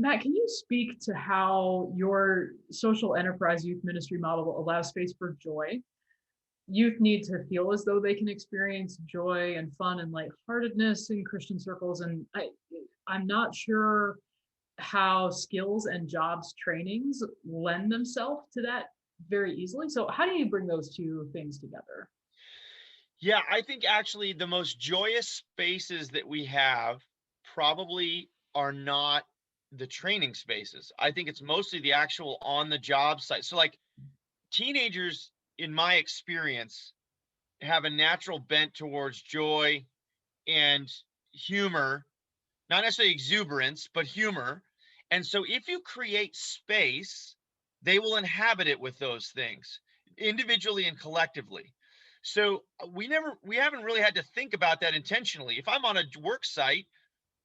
Matt, can you speak to how your social enterprise youth ministry model allows space for joy? Youth need to feel as though they can experience joy and fun and lightheartedness in Christian circles. And I'm not sure how skills and jobs trainings lend themselves to that very easily. So, how do you bring those two things together? Yeah, I think actually the most joyous spaces that we have probably are not the training spaces. I think it's mostly the actual on the job site. So, like teenagers, in my experience, have a natural bent towards joy and humor, not necessarily exuberance, but humor. And so, if you create space, they will inhabit it with those things individually and collectively. So we haven't really had to think about that intentionally. If I'm on a work site,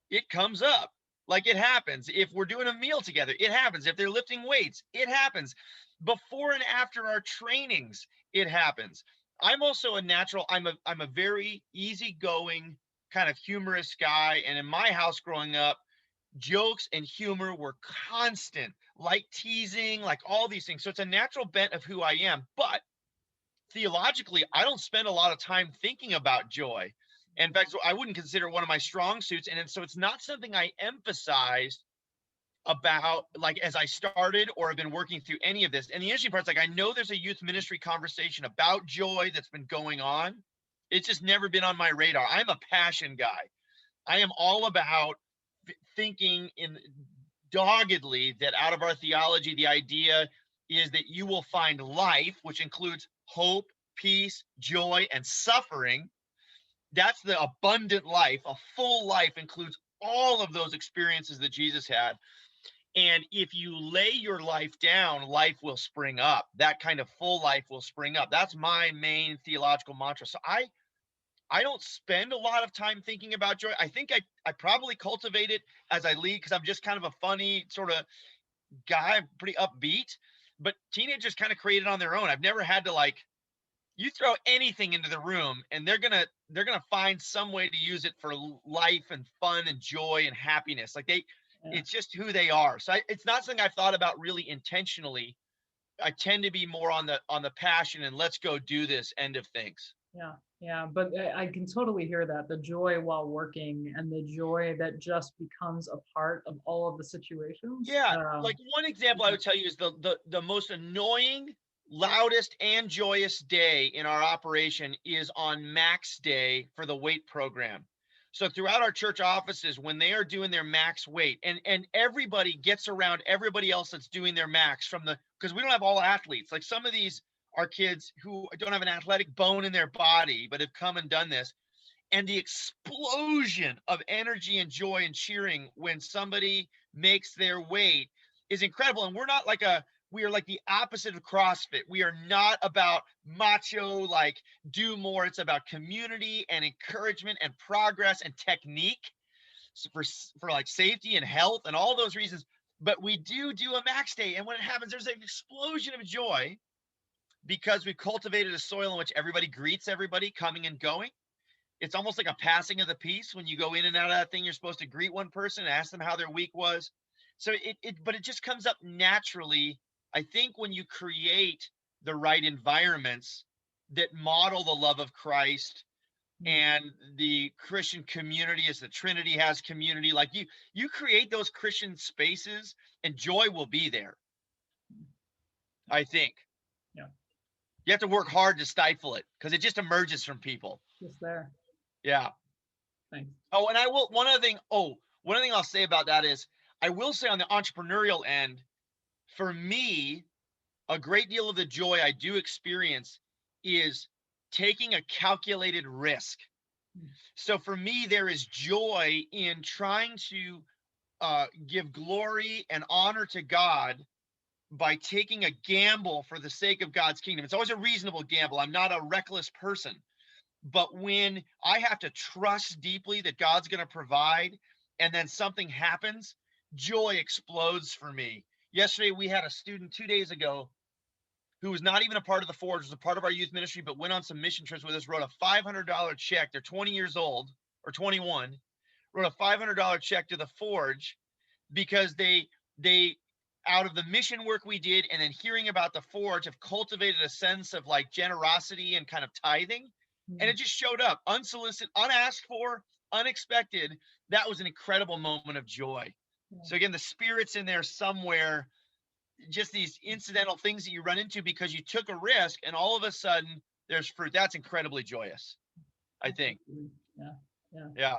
it comes up. Like it happens. If we're doing a meal together, it happens. If they're lifting weights, it happens. Before and after our trainings, it happens. I'm also a natural, I'm a very easygoing, kind of humorous guy. And in my house growing up, jokes and humor were constant, like teasing, like all these things. So it's a natural bent of who I am. But theologically, I don't spend a lot of time thinking about joy. In fact, so I wouldn't consider it one of my strong suits. And so it's not something I emphasized about like as I started or have been working through any of this. And the interesting part is like I know there's a youth ministry conversation about joy that's been going on. It's just never been on my radar. I'm a passion guy. I am all about thinking in doggedly that out of our theology, the idea is that you will find life, which includes hope, peace, joy, and suffering. That's the abundant life. A full life includes all of those experiences that Jesus had. And if you lay your life down, life will spring up. That kind of full life will spring up. That's my main theological mantra. So I don't spend a lot of time thinking about joy. I think I probably cultivate it as I lead because I'm just kind of a funny sort of guy, pretty upbeat. But teenagers kind of create it on their own. I've never had to like you throw anything into the room and they're gonna find some way to use it for life and fun and joy and happiness. Like Yeah. it's just who they are. So it's not something I've thought about really intentionally. I tend to be more on the passion and let's go do this end of things. Yeah, yeah, but I can totally hear that the joy while working and the joy that just becomes a part of all of the situations. Yeah, like one example I would tell you is the most annoying, loudest, and joyous day in our operation is on max day for the weight program. So throughout our church offices, when they are doing their max weight, and everybody gets around everybody else that's doing their max from the because we don't have all athletes. Like some of these are kids who don't have an athletic bone in their body, but have come and done this and the explosion of energy and joy and cheering when somebody makes their weight is incredible. And we are like the opposite of CrossFit. We are not about macho, like do more. It's about community and encouragement and progress and technique for like safety and health and all those reasons. But we do a max day. And when it happens, there's an explosion of joy because we've cultivated a soil in which everybody greets everybody coming and going. It's almost like a passing of the peace when you go in and out of that thing. You're supposed to greet one person and ask them how their week was. So but it just comes up naturally. I think when you create the right environments that model the love of Christ and the Christian community as the Trinity has community, like you create those Christian spaces and joy will be there. I think Yeah, you have to work hard to stifle it because it just emerges from people. just there. Yeah. Thanks. Oh, and I will one other thing I'll say about that is I will say on the entrepreneurial end, for me, a great deal of the joy I do experience is taking a calculated risk. So for me, there is joy in trying to give glory and honor to God by taking a gamble for the sake of God's kingdom. It's always a reasonable gamble. I'm not a reckless person. But when I have to trust deeply that God's going to provide and then something happens, joy explodes for me. Yesterday, we had a student 2 days ago who was not even a part of the Forge, was a part of our youth ministry, but went on some mission trips with us, wrote a $500 check. They're 20 years old or 21, wrote a $500 check to the Forge because they out of the mission work we did and then hearing about the forge have cultivated a sense of like generosity and kind of tithing. And it just showed up unsolicited, unasked for, unexpected. That was an incredible moment of joy. So again, the spirit's in there somewhere, just these incidental things that you run into because you took a risk and all of a sudden there's fruit. That's incredibly joyous, I think. Yeah. Yeah. Yeah.